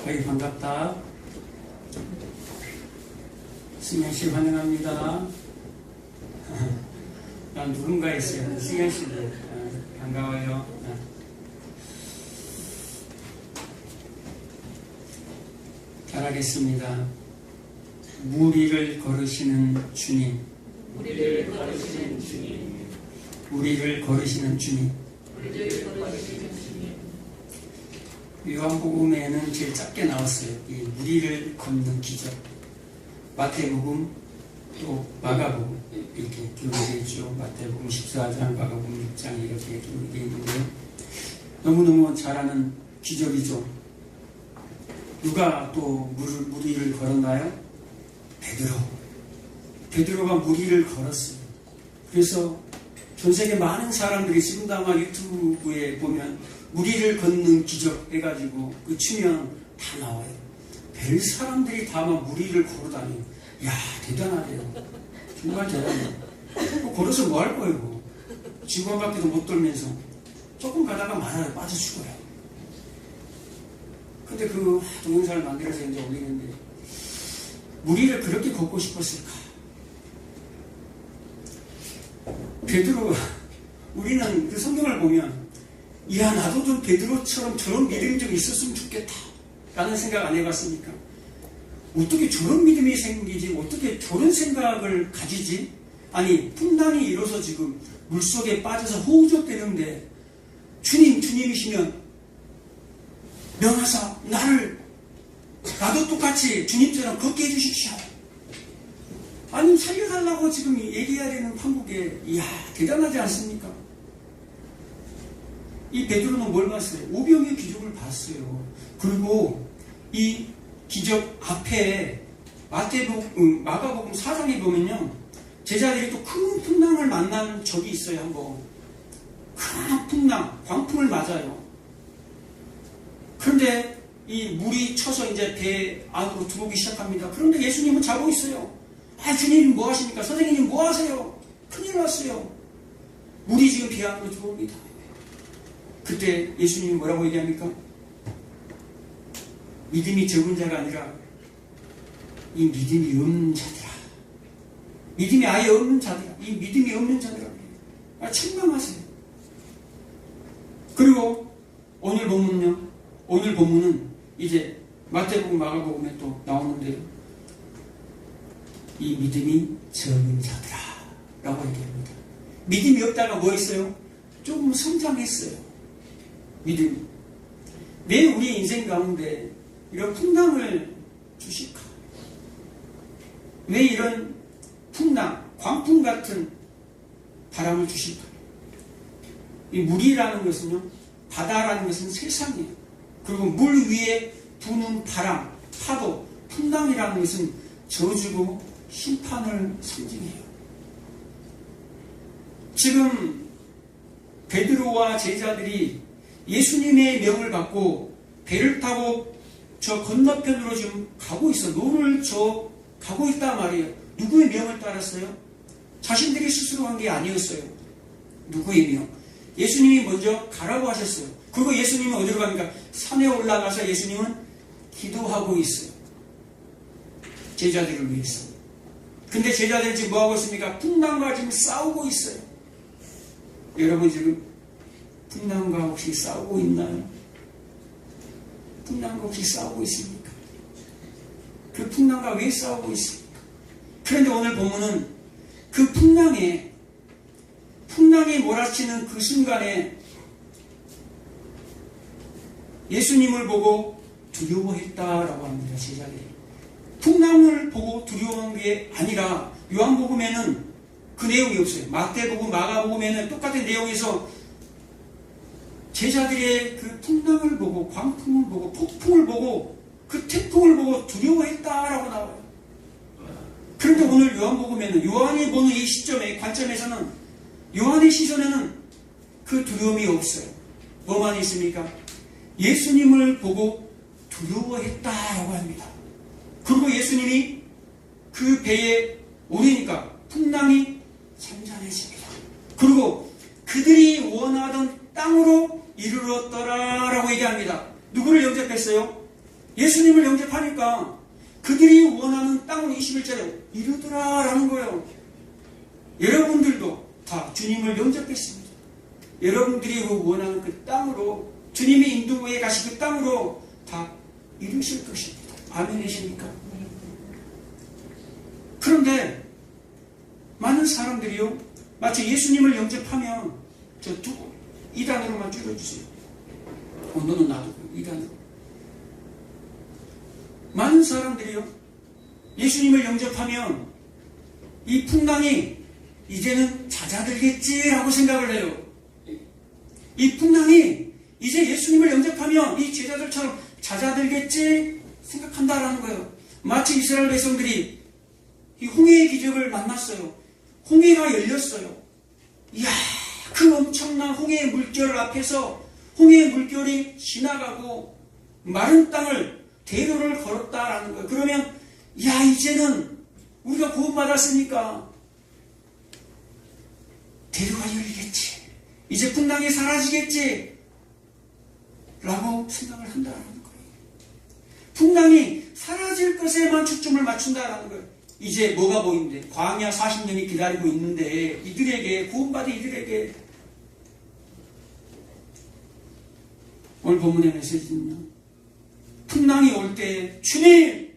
아이 반갑다. 승현씨 환영합니다. 난 누군가 있어요. 승현씨도 반가워요. 잘하겠습니다. 무리를 걸으시는 주님, 우리를 걸으시는 주님, 우리를 걸으시는 주님. 우리를 걸으시는 주님. 요한복음에는 제일 작게 나왔어요. 이 무리를 걷는 기적. 마태복음 또 마가복음 이렇게 기록되어 있죠. 마태복음 14장, 마가복음 6장 이렇게 기록되어 있는데요. 너무너무 잘 아는 기적이죠. 누가 또 무리를 걸었나요? 베드로가 무리를 걸었어요. 그래서 전 세계 많은 사람들이 지금도 아마 유튜브에 보면 무리를 걷는 기적 해가지고 그 치면 다 나와요. 별 사람들이 다 막 무리를 걸어다녀요. 야, 대단하대요. 정말 대단해요. 걸어서 뭐 할 거예요? 지구 한 바퀴도 못 돌면서 조금 가다가 말아요. 빠져 죽어요. 근데 그 동영상을 만들어서 이제 올리는데 무리를 그렇게 걷고 싶었을까? 베드로가 우리는 그 성경을 보면 야, 나도 좀 베드로처럼 저런 믿음이 좀 있었으면 좋겠다 라는 생각 안 해봤습니까? 어떻게 저런 믿음이 생기지? 어떻게 저런 생각을 가지지? 아니, 풍랑이 일어서 지금 물속에 빠져서 호우적대는데 주님이시면 명하사 나도 똑같이 주님처럼 걷게 해주십시오. 아니, 살려달라고 지금 얘기해야 되는 판국에 이야, 대단하지 않습니까? 이 베드로는 뭘 봤어요? 오병의 기적을 봤어요. 그리고 이 기적 앞에 마가복음 4장에 보면요, 제자들이 또 큰 풍랑을 만난 적이 있어요. 한번 큰 풍랑, 광풍을 맞아요. 그런데 이 물이 쳐서 이제 배 안으로 들어오기 시작합니다. 그런데 예수님은 자고 있어요. 아, 주님 뭐 하십니까? 선생님 뭐 하세요? 큰일 났어요. 물이 지금 배 안으로 들어옵니다. 그때 예수님이 뭐라고 얘기합니까? 믿음이 적은 자가 아니라 이 믿음이 없는 자들아. 믿음이 아예 없는 자들아. 이 믿음이 없는 자들아. 아, 책망하세요. 그리고 오늘 본문은 이제 마태복음, 마가복음에 또 나오는데요. 이 믿음이 적은 자들아 라고 얘기합니다. 믿음이 없다가 뭐 했어요? 조금 성장했어요. 믿음이. 왜 우리 인생 가운데 이런 풍랑을 주실까? 왜 이런 풍랑, 광풍 같은 바람을 주실까? 이 물이라는 것은요, 바다라는 것은 세상이에요. 그리고 물 위에 부는 바람, 파도, 풍랑이라는 것은 저주고 심판을 상징해요. 지금 베드로와 제자들이 예수님의 명을 받고 배를 타고 저 건너편으로 지금 가고 있어. 노를 가고 있단 말이에요. 누구의 명을 따랐어요? 자신들이 스스로 한 게 아니었어요. 누구의 명? 예수님이 먼저 가라고 하셨어요. 그리고 예수님은 어디로 갑니까? 산에 올라가서 예수님은 기도하고 있어요. 제자들을 위해서. 근데 제자들이 지금 뭐하고 있습니까? 풍랑과 지금 싸우고 있어요. 여러분 지금 풍랑과 혹시 싸우고 있나요? 풍랑과 혹시 싸우고 있습니까? 그 풍랑과 왜 싸우고 있습니까? 그런데 오늘 본문은 그 풍랑이 몰아치는 그 순간에 예수님을 보고 두려워했다라고 합니다. 제자들이. 풍랑을 보고 두려워한 게 아니라 요한복음에는 그 내용이 없어요. 마태복음, 마가복음에는 똑같은 내용에서 제자들의 그 풍랑을 보고, 광풍을 보고, 폭풍을 보고, 그 태풍을 보고 두려워했다라고 나와요. 그런데 오늘 요한복음에는, 요한이 보는 이 시점에, 관점에서는, 요한의 시선에는 그 두려움이 없어요. 뭐만 있습니까? 예수님을 보고 두려워했다라고 합니다. 그리고 예수님이 그 배에 오르니까 풍랑이 잔잔해집니다. 그리고 그들이 원하던 땅으로 이르렀더라라고 얘기합니다. 누구를 영접했어요? 예수님을 영접하니까 그들이 원하는 땅으로 21절에 이르더라라는 거예요. 여러분들도 다 주님을 영접했습니다. 여러분들이 원하는 그 땅으로, 주님이 인도에 가신 그 땅으로 다 이루실 것입니다. 아멘이십니까? 그런데 많은 사람들이요, 마치 예수님을 영접하면 저 두 2단으로만 줄여주세요. 너는 나도 2단으로. 많은 사람들이요, 예수님을 영접하면 이 풍랑이 이제는 잦아들겠지라고 생각을 해요. 이 풍랑이 이제 예수님을 영접하면 이 제자들처럼 잦아들겠지 생각한다라는 거예요. 마치 이스라엘 백성들이 이 홍해의 기적을 만났어요. 홍해가 열렸어요. 이야, 그 엄청난 홍해의 물결 앞에서 홍해의 물결이 지나가고 마른 땅을 대로를 걸었다라는 거예요. 그러면 야, 이제는 우리가 구원받았으니까 대로가 열리겠지, 이제 풍랑이 사라지겠지 라고 생각을 한다라는 거예요. 풍랑이 사라질 것에만 초점을 맞춘다라는 거예요. 이제 뭐가 보이는데, 광야 40년이 기다리고 있는데 이들에게, 구원받은 이들에게 오늘 본문의 메시지는요, 풍랑이 올 때 주님,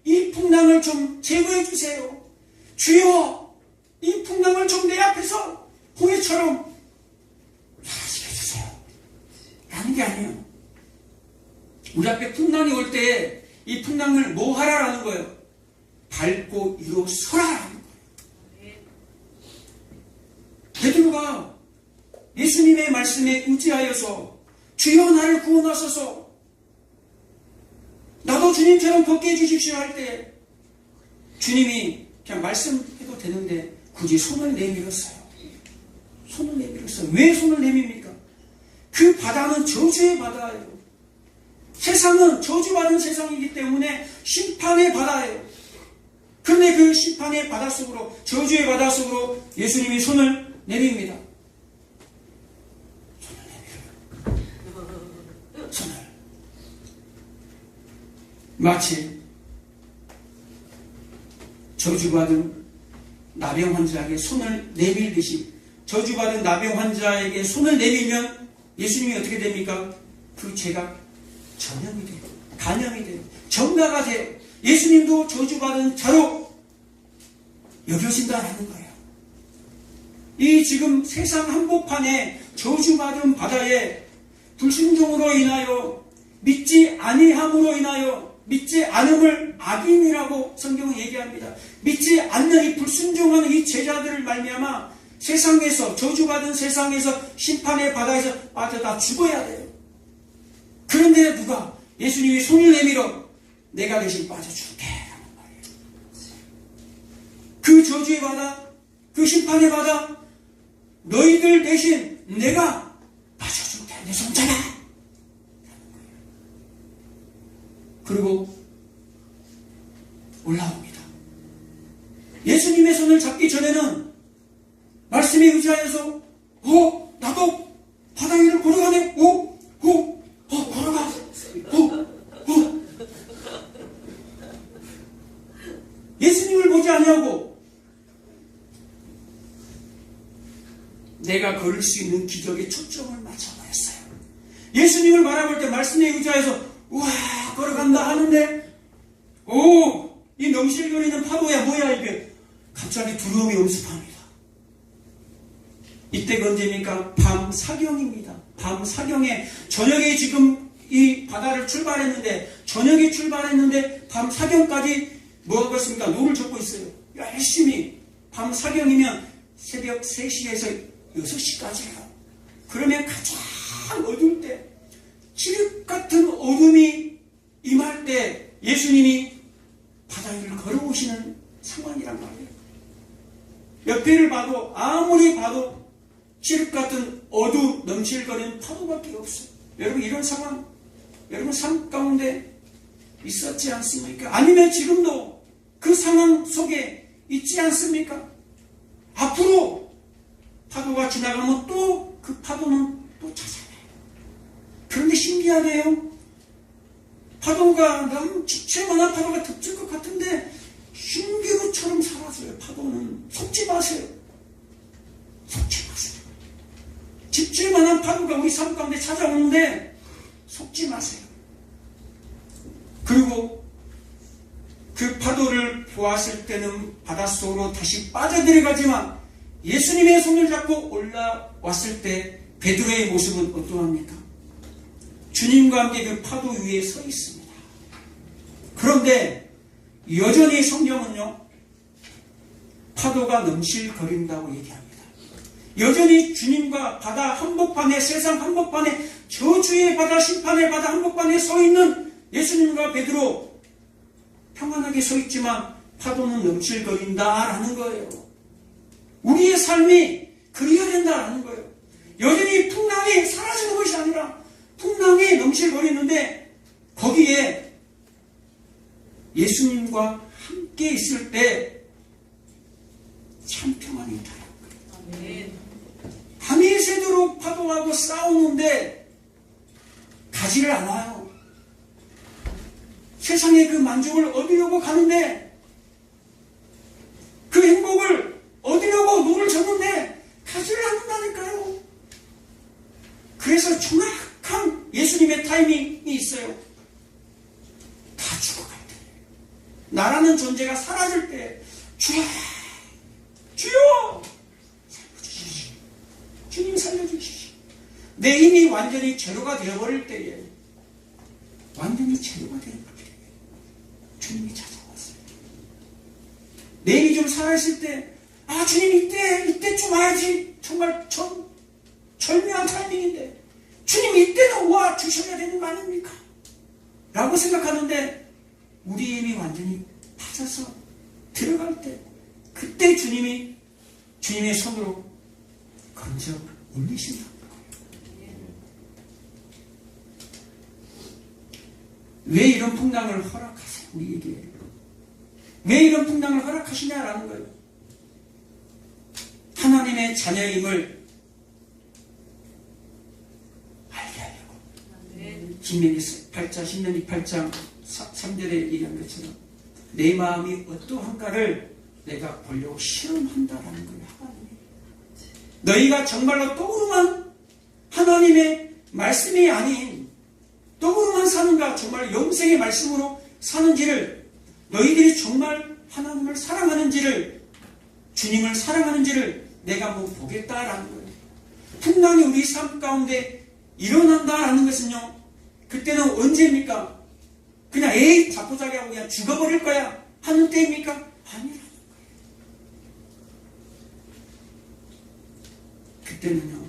이 풍랑을 좀 제거해 주세요. 주여, 이 풍랑을 좀 내 앞에서 홍해처럼 사라지게 해주세요 라는 게 아니에요. 우리 앞에 풍랑이 올 때 이 풍랑을 뭐 하라라는 거예요? 밟고 일어서라라는 거예요. 베드로가 예수님의 말씀에 의지하여서 주여 나를 구원하소서, 나도 주님처럼 걷게 해주십시오 할 때 주님이 그냥 말씀해도 되는데 굳이 손을 내밀었어요. 손을 내밀었어요. 왜 손을 내밉니까? 그 바다는 저주의 바다예요. 세상은 저주받은 세상이기 때문에 심판의 바다예요. 그런데 그 심판의 바다 속으로, 저주의 바다 속으로 예수님이 손을 내밉니다. 손을 내밀어요. 손을. 마치 저주받은 나병 환자에게 손을 내밀듯이, 저주받은 나병 환자에게 손을 내밀면 예수님이 어떻게 됩니까? 그 죄가 전염이 돼요. 간염이 돼요. 전가가 돼요. 예수님도 저주받은 자로 여겨진다라는 거예요. 이 지금 세상 한복판에 저주받은 바다에 불순종으로 인하여, 믿지 아니함으로 인하여, 믿지 않음을 악인이라고 성경은 얘기합니다. 믿지 않는 이 불순종하는 이 제자들을 말미암아 세상에서, 저주받은 세상에서, 심판의 바다에서 빠져다 죽어야 돼요. 그런데 누가? 예수님이 손을 내밀어 내가 대신 빠져줄게 라는 말이에요. 그 저주의 바다, 그 심판의 바다, 너희들 대신 내가 빠져줄게, 내 손 잡아 라는 거예요. 그리고 올라옵니다. 예수님의 손을 잡기 전에는 말씀에 의지하여서 나도 바다 위를 걸어가네. 걸어가. 예수님을 보지 아니하고 내가 걸을 수 있는 기적에 초점을 맞춰버렸어요. 예수님을 바라볼 때 말씀에 의지하여서 우와 걸어간다 하는데 이 넘실거리는 파도야 뭐야 이게, 갑자기 두려움이 엄습합니다. 이때가 언제입니까? 밤 사경입니다. 밤 사경에, 저녁에 지금 이 바다를 출발했는데, 저녁에 출발했는데 밤 사경까지 뭐 하고 있습니까? 노를 젓고 있어요. 열심히. 밤 사경이면 새벽 3시에서 6시까지예요. 그러면 가장 어두울 때, 칠흑 같은 어둠이 임할 때 예수님이 바다 위를 걸어오시는 상황이란 말이에요. 옆에를 봐도, 아무리 봐도 칠흑 같은 어두 넘실거리는 파도밖에 없어요. 여러분 이런 상황, 여러분 삶 가운데 있었지 않습니까? 아니면 지금도 그 상황 속에 있지 않습니까? 앞으로 파도가 지나가면 또 그 파도는 또 찾아내요. 그런데 신기하네요. 파도가 너무 지체만한 파도가 덮칠 것 같은데 흰기루처럼 사라져요. 파도는 속지 마세요. 속지 마세요. 지칠만한 파도가 우리 삶 가운데 찾아오는데 속지 마세요. 그리고 그 파도를 보았을 때는 바닷속으로 다시 빠져들어가지만 예수님의 손을 잡고 올라왔을 때 베드로의 모습은 어떠합니까? 주님과 함께 그 파도 위에 서 있습니다. 그런데 여전히 성경은요, 파도가 넘실거린다고 얘기합니다. 여전히 주님과 바다 한복판에, 세상 한복판에, 저주의 바다, 심판의 바다 한복판에 서 있는 예수님과 베드로 평안하게 서 있지만 파도는 넘실거린다라는 거예요. 우리의 삶이 그리해야 된다라는 거예요. 여전히 풍랑이 사라지는 것이 아니라 풍랑이 넘실거리는데 거기에 예수님과 함께 있을 때 참 평안이 있다. 밤이 새도록 파도하고 싸우는데 가지를 않아요. 세상의 그 만족을 얻으려고 가는데 그 행복을 얻으려고 노를 젓는데 가지를 않는다니까요. 그래서 정확한 예수님의 타이밍이 있어요. 다 죽어갈 때, 나라는 존재가 사라질 때, 주여, 주여, 살려주시오. 주님 살려주시오. 내 힘이 완전히 제로가 되어버릴 때에, 완전히 제로가 되어버릴 때에 주님이 찾아왔어요. 내 힘이 좀 살아있을 때, 아, 주님 이때 좀 와야지. 정말 절묘한 타이밍인데 주님 이때는 와 주셔야 되는 거 아닙니까? 라고 생각하는데 우리의 힘이 완전히 빠져서 들어갈 때 그때 주님이 주님의 손으로 건져 올리신다는 거예요. 왜 이런 풍랑을 허락하세요? 우리에게 왜 이런 풍랑을 허락하시냐라는 거예요. 하나님의 자녀임을 알게 하려고. 신명기 8장, 신명기 8장 3절에 얘기한 것처럼 내 마음이 어떠한가를 내가 보려고 실험한다라는 거예요. 하나님이. 너희가 정말로 떠오르만 하나님의 말씀이 아닌 떠오르만 사는가, 정말 영생의 말씀으로 사는지를, 너희들이 정말 하나님을 사랑하는지를, 주님을 사랑하는지를 내가 한번 보겠다라는 거예요. 풍랑이 우리 삶 가운데 일어난다라는 것은요, 그때는 언제입니까? 그냥 에이 자포자기하고 그냥 죽어버릴 거야 하는 때입니까? 아니라는 거예요. 그때는요,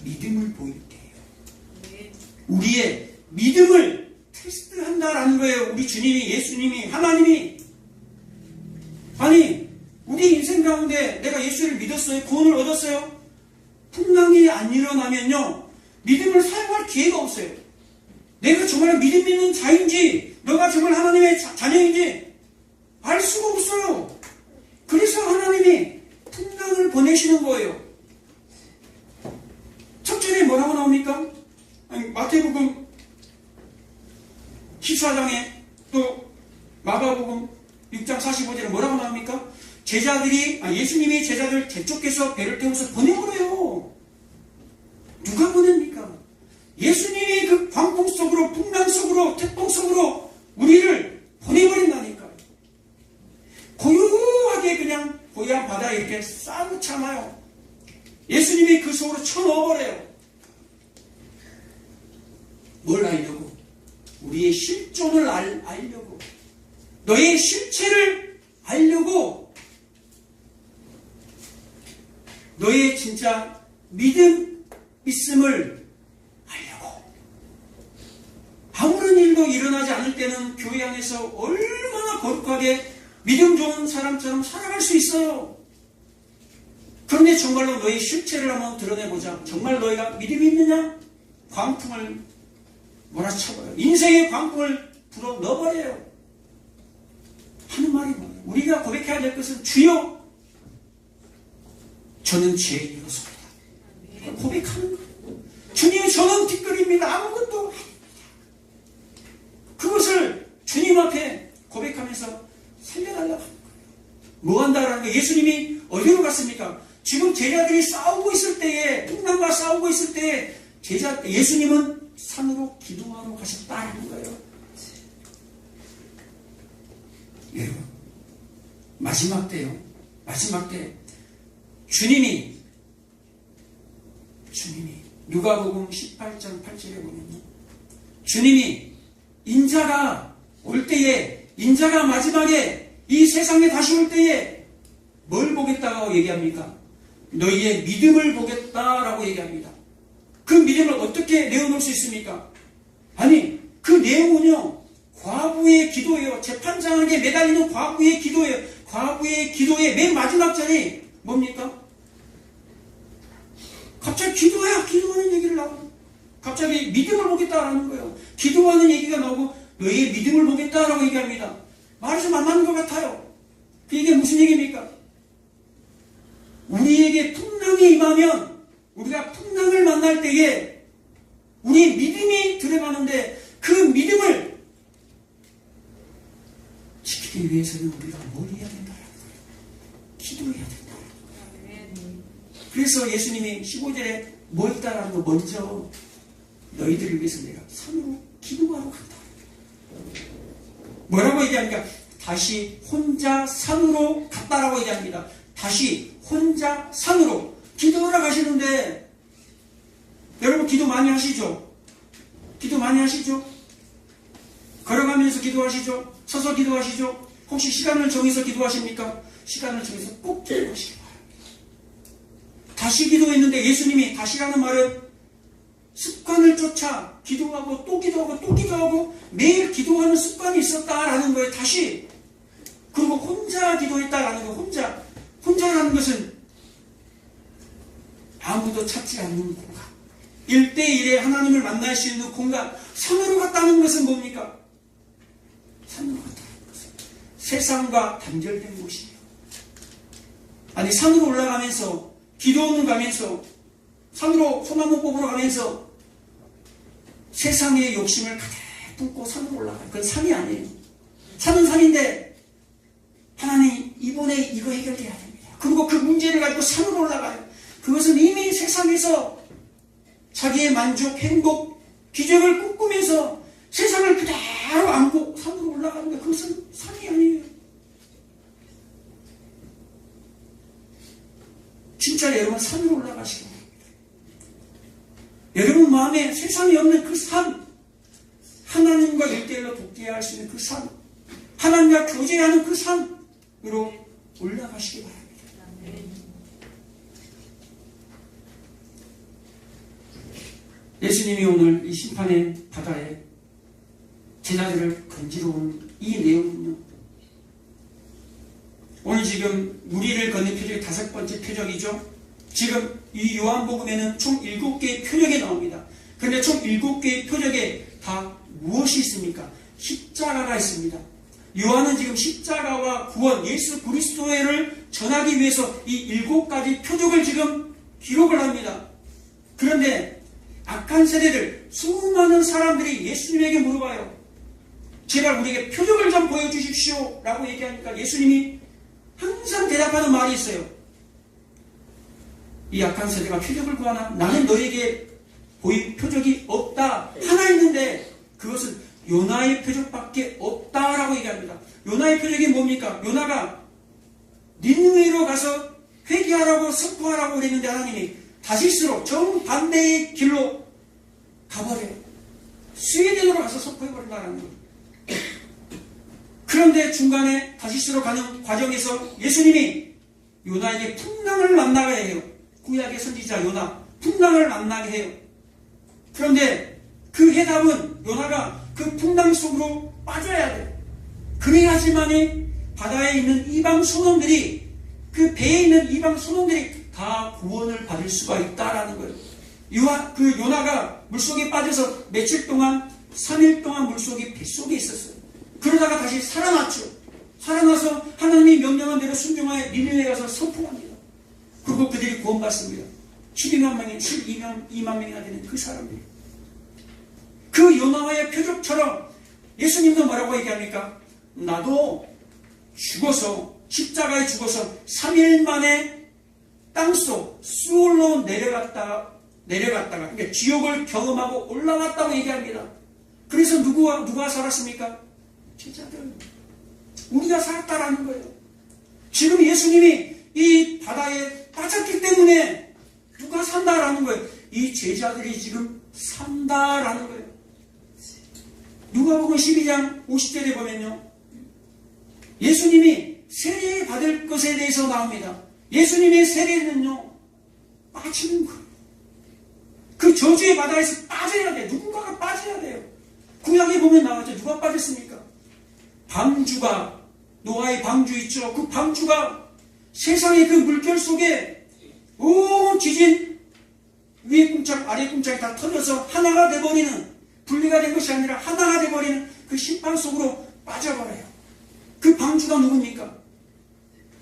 믿음을 보일 때예요. 우리의 믿음을 테스트한다라는 거예요. 우리 주님이, 예수님이, 하나님이. 아니, 우리 인생 가운데 내가 예수를 믿었어요. 구원을 얻었어요. 풍랑이 안 일어나면요, 믿음을 사용할 기회가 없어요. 내가 정말 믿음 있는 자인지, 너가 정말 하나님의 자녀인지 알 수가 없어요. 그래서 하나님이 풍랑을 보내시는 거예요. 첫 절에 뭐라고 나옵니까? 아니, 마태복음 14장에 또 마가복음 6장 45절에 뭐라고 나옵니까? 예수님이 제자들 대쪽에서 배를 태워서 보내버려요. 누가 보냅니까? 예수님이 그 광풍 속으로, 풍랑 속으로, 태풍 속으로 우리를 보내버린다니까요. 고요하게 그냥 고요한 바다에 이렇게 싸고 참아요. 예수님이 그 속으로 쳐넣어버려요. 뭘 알려고? 우리의 실존을 알려고, 너의 실체를 알려고, 너의 진짜 있음을 알려고. 아무런 일도 일어나지 않을 때는 교회 안에서 얼마나 거룩하게 믿음 좋은 사람처럼 살아갈 수 있어요. 그런데 정말로 너의 실체를 한번 드러내보자. 정말 너희가 믿음이 있느냐? 광풍을 몰아쳐버려요. 인생의 광풍을 불어 넣어버려요. 하는 말이 뭐예요? 우리가 고백해야 될 것은, 주여, 저는 죄인이로소이다. 고백하는 거예요. 주님, 저는 뒷거리입니다. 아무것도. 그것을 뭐 한다라는 거예요? 예수님이 어디로 갔습니까? 지금 제자들이 싸우고 있을 때에, 풍랑과 싸우고 있을 때에 예수님은 산으로 기도하러 가셨다는 거예요. 여러분, 마지막 때요. 마지막 때 주님이 누가복음 18장 8절에 보면요, 주님이 인자가 올 때에, 인자가 마지막에 이 세상에 다시 올 때에 뭘 보겠다고 얘기합니까? 너희의 믿음을 보겠다라고 얘기합니다. 그 믿음을 어떻게 내어놓을 수 있습니까? 아니, 그 내용은요, 과부의 기도예요. 재판장에게 매달리는 과부의 기도예요. 과부의 기도의 맨 마지막 절이 뭡니까? 갑자기 기도하는 얘기를 나오고, 갑자기 믿음을 보겠다라는 거예요. 기도하는 얘기가 나오고 너희의 믿음을 보겠다라고 얘기합니다. 말이 좀 안 맞는 것 같아요. 이게 무슨 얘기입니까? 우리에게 풍랑이 임하면, 우리가 풍랑을 만날 때에 우리의 믿음이 들어가는데, 그 믿음을 지키기 위해서는 우리가 뭘 해야 된다라는 거예요. 기도해야 된다. 그래서 예수님이 15절에 뭐 했다라는 거, 먼저 너희들을 위해서 내가 산으로 기도하러 간다. 뭐라고 얘기합니까? 다시 혼자 산으로 갔다라고 얘기합니다. 다시 혼자 산으로 기도하러 가시는데, 여러분 기도 많이 하시죠? 기도 많이 하시죠? 걸어가면서 기도하시죠? 서서 기도하시죠? 혹시 시간을 정해서 기도하십니까? 시간을 정해서 꼭 기도하시기 바랍니다. 다시 기도했는데, 예수님이 다시라는 말은 습관을 쫓아 기도하고 또 기도하고 또 기도하고 매일 기도하는 습관이 있었다라는 거예요. 다시. 그리고 혼자 기도했다라는 거. 혼자라는 것은 아무도 찾지 않는 공간, 1대1에 하나님을 만날 수 있는 공간. 산으로 갔다는 것은 뭡니까? 산으로 갔다는 것은 세상과 단절된 곳이에요. 아니, 산으로 올라가면서, 기도하는 가면서, 산으로 소나무 뽑으러 가면서 세상의 욕심을 가득 품고 산으로 올라가요. 그건 산이 아니에요. 산은 산인데, 하나님 이번에 이거 해결돼야 됩니다. 그리고 그 문제를 가지고 산으로 올라가요. 그것은 이미 세상에서 자기의 만족, 행복, 기적을 꿈꾸면서 세상을 그대로 안고 산으로 올라가는 게, 그것은 산이 아니에요. 진짜 여러분 산으로 올라가시기 바랍니다. 여러분 마음에 세상에 없는 그 산, 하나님과 1대1로 독대할 수 있는 그 산, 하나님과 교제하는 그 산으로 올라가시기 바랍니다. 예수님이 오늘 이 심판의 바다에 제자들을 건지러 온 이 내용은요, 오늘 지금 우리를 걷는 표적이 5번째 표적이죠. 지금 이 요한복음에는 총 7개의 표적이 나옵니다. 그런데 총 7개의 표적에 다 무엇이 있습니까? 십자가가 있습니다. 요한은 지금 십자가와 구원, 예수 그리스도를 전하기 위해서 이 7가지 표적을 지금 기록을 합니다. 그런데 악한 세대들, 수많은 사람들이 예수님에게 물어봐요. 제발 우리에게 표적을 좀 보여주십시오 라고 얘기하니까 예수님이 항상 대답하는 말이 있어요. 이 악한 세대가 표적을 구하나? 나는 너에게 보일 표적이 없다. 하나 있는데 그것은 요나의 표적밖에 없다라고 얘기합니다. 요나의 표적이 뭡니까? 요나가 니느웨로 가서 회개하라고 선포하라고 그랬는데 하나님이 다시스로 정반대의 길로 가버려요. 스웨덴으로 가서 선포해버린다는 거예요. 그런데 중간에 다시스로 가는 과정에서 예수님이 요나에게 풍랑을 만나게 해요. 구약의 선지자 요나, 풍랑을 만나게 해요. 그런데 그 해답은 요나가 그 풍랑 속으로 빠져야 돼요. 그래야지만이 바다에 있는 이방 선원들이, 그 배에 있는 이방 선원들이 다 구원을 받을 수가 있다라는 거예요. 그 요나가 물속에 빠져서 며칠 동안, 3일 동안 물속에 뱃속에 있었어요. 그러다가 다시 살아났죠. 살아나서 하나님이 명령한 대로 순종하여 니느웨에 가서 선포합니다. 그리고 그들이 구원받습니다. 12만 명이 12만 명이나 되는 그 사람들이. 그 요나와의 표적처럼 예수님도 뭐라고 얘기합니까? 나도 죽어서 십자가에 죽어서 3일 만에 땅속 수월로 내려갔다가 그러니까 지옥을 경험하고 올라왔다고 얘기합니다. 그래서 누가 살았습니까? 제자들. 우리가 살았다라는 거예요. 지금 예수님이 이 바다에 빠졌기 때문에 누가 산다라는 거예요. 이 제자들이 지금 산다라는 거예요. 누가복음 12장 50절에 보면요, 예수님이 세례 받을 것에 대해서 나옵니다. 예수님의 세례는요, 빠지는 거예요. 그 저주의 바다에서 빠져야 돼요. 누군가가 빠져야 돼요. 구약에 보면 나왔죠. 누가 빠졌습니까? 방주가, 노아의 방주 있죠. 그 방주가 세상의 그 물결 속에 온 지진, 위에 cung짝 아래 cung짝이 다 터져서 하나가 돼버리는, 분리가 된 것이 아니라 하나가 돼버리는 그 심판 속으로 빠져버려요. 그 방주가 누굽니까?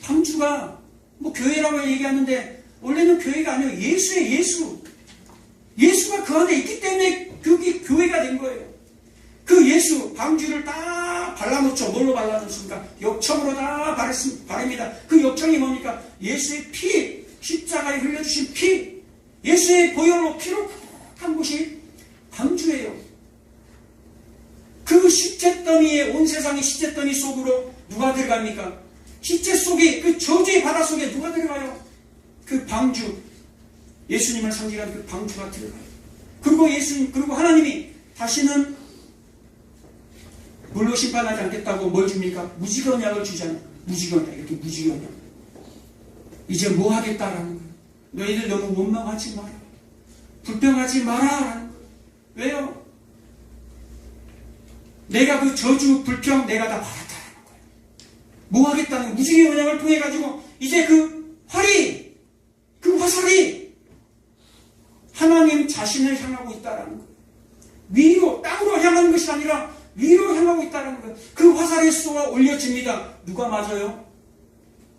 방주가 뭐 교회라고 얘기하는데 원래는 교회가 아니에요. 예수예요. 예수. 예수가 그 안에 있기 때문에 그게 교회가 된 거예요. 그 예수 방주를 다 발라놓죠. 뭘로 발라놓습니까? 역청으로 다 바릅니다. 그 역청이 뭡니까? 예수의 피, 십자가에 흘려주신 피, 예수의 보혈로 피로 한 곳이 방주예요. 그 시체더미에, 온 세상의 시체더미 속으로 누가 들어갑니까? 시체 속에, 그 저주의 바다 속에 누가 들어가요? 그 방주, 예수님을 상징하는 그 방주가 들어가요. 그리고 하나님이 다시는 물로 심판하지 않겠다고 뭘 줍니까? 무지건약을 주잖아요. 무지건약, 이렇게 무지건약. 이제 뭐 하겠다라는 거예요. 너희들 너무 원망하지 마라. 불평하지 마라. 왜요? 내가 그 저주, 불평, 내가 다 받았다는 거예요. 뭐 하겠다는 거예요. 무지개 언약을 통해 가지고 이제 그 활이, 그 화살이 하나님 자신을 향하고 있다는 거예요. 위로, 땅으로 향하는 것이 아니라 위로 향하고 있다는 거예요. 그 화살이 쏘아 올려집니다. 누가 맞아요?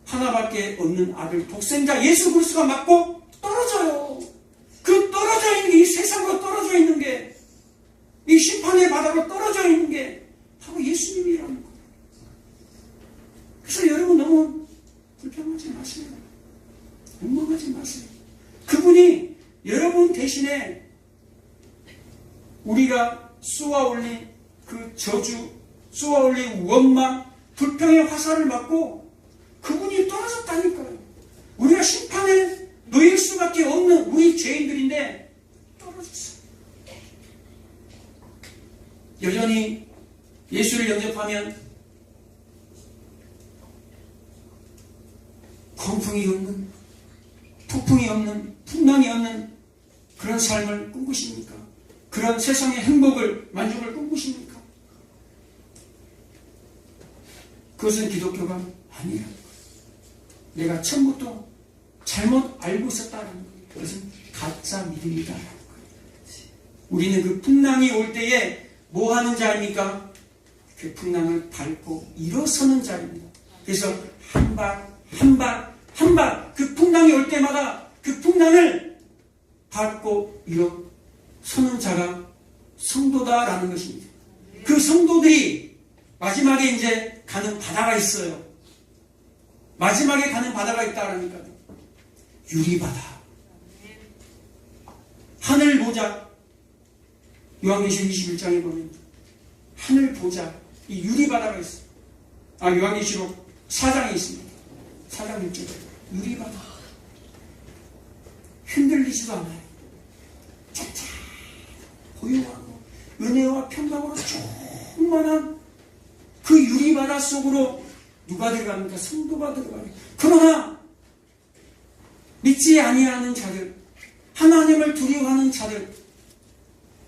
하나밖에 없는 아들 독생자 예수 그리스도가 맞고 떨어져요. 그 떨어져 있는 게, 이 세상으로 떨어져 있는 게, 이 심판의 바다로 떨어져 있는 게 바로 예수님이라는 거예요. 그래서 여러분 너무 불평하지 마세요. 원망하지 마세요. 그분이 여러분 대신에 우리가 쏘아 올린 그 저주, 쏘아 올린 원망, 불평의 화살을 맞고 그분이 떨어졌다니까요. 우리가 심판에 놓일 수밖에 없는 우리 죄인들인데 떨어졌어요. 여전히 예수를 영접하면 광풍이 없는, 폭풍이 없는, 풍랑이 없는 그런 삶을 꿈꾸십니까? 그런 세상의 행복을, 만족을 꿈꾸십니까? 그것은 기독교가 아니라는 거예요. 내가 처음부터 잘못 알고 있었다는 거예요. 그것은 가짜 믿음이다라는 거예요. 우리는 그 풍랑이 올 때에 뭐 하는 자입니까? 그 풍랑을 밟고 일어서는 자입니다. 그래서 한 발 그 풍랑이 올 때마다 그 풍랑을 밟고 일어서는 자가 성도다라는 것입니다. 그 성도들이 마지막에 이제 가는 바다가 있어요. 마지막에 가는 바다가 있다라니까요. 유리바다. 하늘 보자. 요한계시록 21장에 보면 하늘 보자. 이 유리바다가 있어요. 요한계시록 4장에 있습니다. 4장 1절에 유리바다. 흔들리지도 않아요. 쫙쫙 고요하고 은혜와 평강으로 충만한 그 유리바다 속으로 누가 들어갑니까? 성도가 들어가요. 그러나 믿지 아니하는 자들, 하나님을 두려워하는 자들,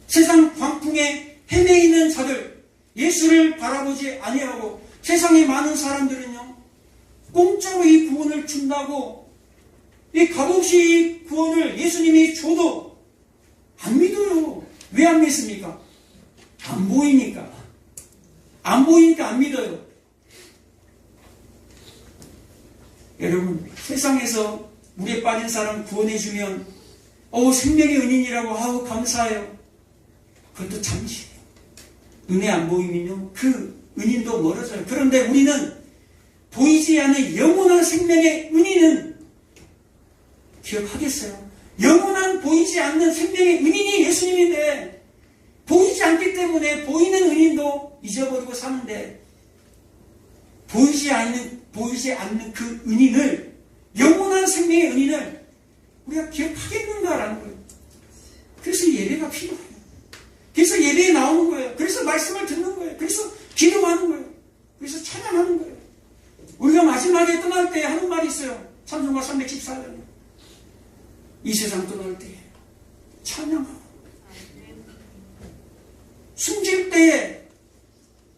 세상 광풍에 헤매이는 자들, 예수를 바라보지 아니하고 세상의 많은 사람들은요, 공짜로 이 구원을 준다고 이 값없이 이 구원을 예수님이 줘도 안 믿어요. 왜 안 믿습니까? 안 보이니까. 안 보이니까 안 믿어요. 여러분, 세상에서 물에 빠진 사람 구원해주면 생명의 은인이라고 감사해요. 그것도 잠시예요. 눈에 안 보이면요, 그 은인도 멀어져요. 그런데 우리는 보이지 않는 영원한 생명의 은인은 기억하겠어요? 영원한 보이지 않는 생명의 은인이 예수님인데 보이지 않기 때문에 보이는 은인도 잊어버리고 사는데 보이지 않는 그 은인을, 영원한 생명의 은인을 우리가 기억하겠는가라는 거예요. 그래서 예배가 필요해요. 그래서 예배에 나오는 거예요. 그래서 말씀을 듣는 거예요. 그래서 기도하는 거예요. 그래서 찬양하는 거예요. 우리가 마지막에 떠날 때 하는 말이 있어요. 찬송가 314장. 이 세상 떠날 때 찬양하고 숨질 때에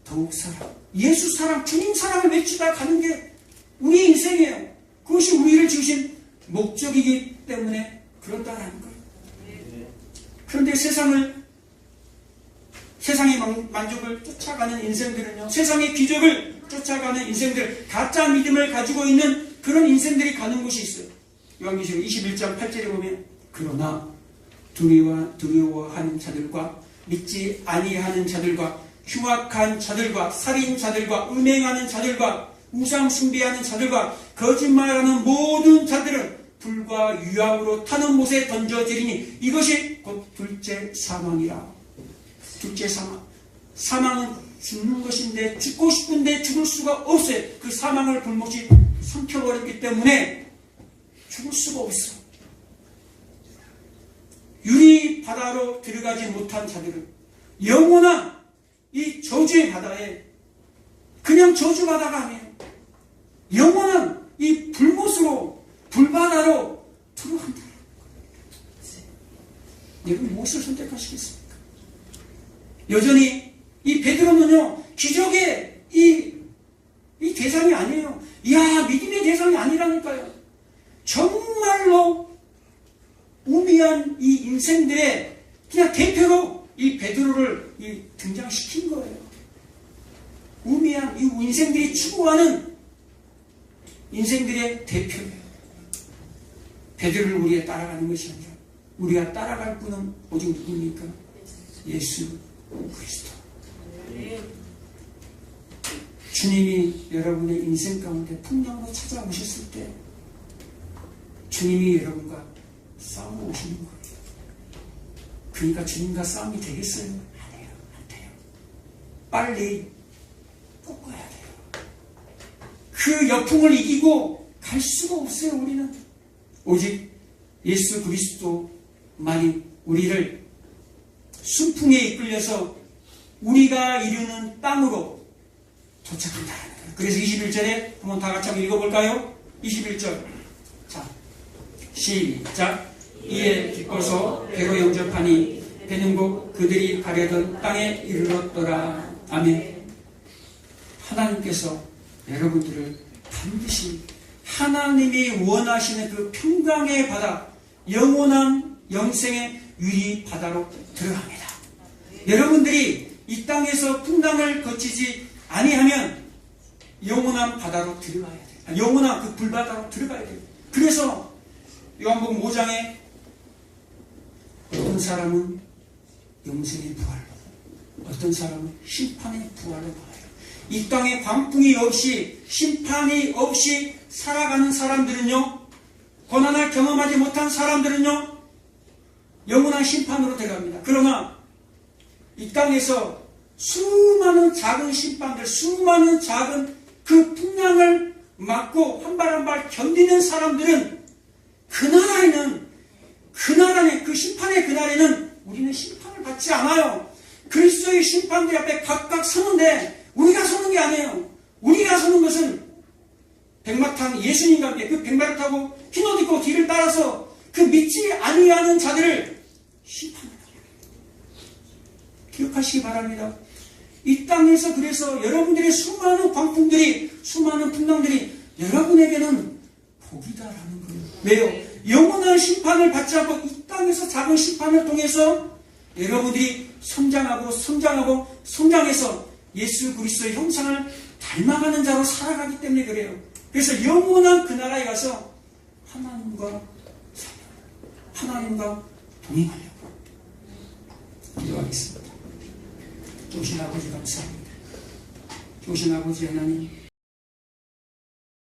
더욱 사랑, 예수 사랑, 주님 사랑을 외치다 가는 게 우리 인생이에요. 그것이 우리를 지으신 목적이기 때문에 그렇다라는 거예요. 그런데 세상의 만족을 쫓아가는 인생들은요, 세상의 기적을 쫓아가는 인생들, 가짜 믿음을 가지고 있는 그런 인생들이 가는 곳이 있어요. 요한계시록 21장 8절에 보면 그러나 두려워하는 자들과 믿지 아니하는 자들과 흉악한 자들과 살인자들과 음행하는 자들과 우상 숭배하는 자들과 거짓말하는 모든 자들은 불과 유황으로 타는 못에 던져지리니 이것이 곧 둘째 사망이라. 둘째 사망. 사망은 죽는 것인데 죽고 싶은데 죽을 수가 없어요. 그 사망을 불못이 삼켜버렸기 때문에 죽을 수가 없어. 유리 바다로 들어가지 못한 자들은 영원한 이 저주의 바다에, 그냥 저주 바다가 아니에요. 영원한 이 불못으로, 불바다로 들어간다. 여러분 무엇을 선택하시겠습니까? 여전히 이 베드로는요, 기적의 이 대상이 아니에요. 이야, 믿음의 대상이 아니라니까요. 정말로 우미한 이 인생들의 그냥 대표로 이 베드로를 등장시킨 거예요. 우미한 이 인생들이 추구하는 인생들의 대표예요. 베드로를 우리가 따라가는 것이 아니라 우리가 따라갈 분은 오직 누굽니까? 예수 그리스도. 주님이 여러분의 인생 가운데 풍랑으로 찾아오셨을 때 주님이 여러분과 싸우러 오시는 거예요. 그러니까 주님과 싸움이 되겠어요? 안 돼요. 안 돼요. 빨리 꺾어야 돼요. 그 역풍을 이기고 갈 수가 없어요. 우리는 오직 예수 그리스도만이 우리를 순풍에 이끌려서 우리가 이루는 땅으로 도착한다는 거예요. 그래서 21절에 한번 다 같이 한번 읽어볼까요? 21절. 자, 시작. 이에 기뻐서 배로 영접하니 배는 곧 그들이 가려던 땅에 이르렀더라. 아멘. 하나님께서 여러분들을 반드시 하나님이 원하시는 그 평강의 바다, 영원한 영생의 유리 바다로 들어갑니다. 여러분들이 이 땅에서 풍랑을 거치지 아니하면 영원한 바다로 들어가야 돼요. 영원한 그 불바다로 들어가야 돼요. 그래서 요한복음 5장에 어떤 사람은 영생의 부활로, 어떤 사람은 심판의 부활로 나와요. 이 땅에 광풍이 없이, 심판이 없이 살아가는 사람들은요, 고난을 경험하지 못한 사람들은요, 영원한 심판으로 들어갑니다. 그러나 이 땅에서 수많은 작은 심판들, 수많은 작은 그 풍랑을 맞고 한 발 한 발 견디는 사람들은 그 심판의 그날에는 우리는 심판을 받지 않아요. 그리스도의 심판들 앞에 각각 서는데 우리가 서는 게 아니에요. 우리가 서는 것은 백마탄 예수님과 함께 그 백마를 타고 흰옷 입고 뒤를 따라서 그 믿지 아니하는 자들을 심판합니다. 기억하시기 바랍니다. 이 땅에서 그래서 여러분들의 수많은 광풍들이, 수많은 풍랑들이 여러분에게는 복이다라는 거예요. 왜요? 영원한 심판을 받지 않고 이 땅에서 작은 심판을 통해서 여러분들이 성장해서 예수 그리스도의 형상을 닮아가는 자로 살아가기 때문에 그래요. 그래서 영원한 그 나라에 가서 하나님과 동행하려고 기도하겠습니다. 좋으신 아버지 감사합니다. 좋으신 아버지 하나님,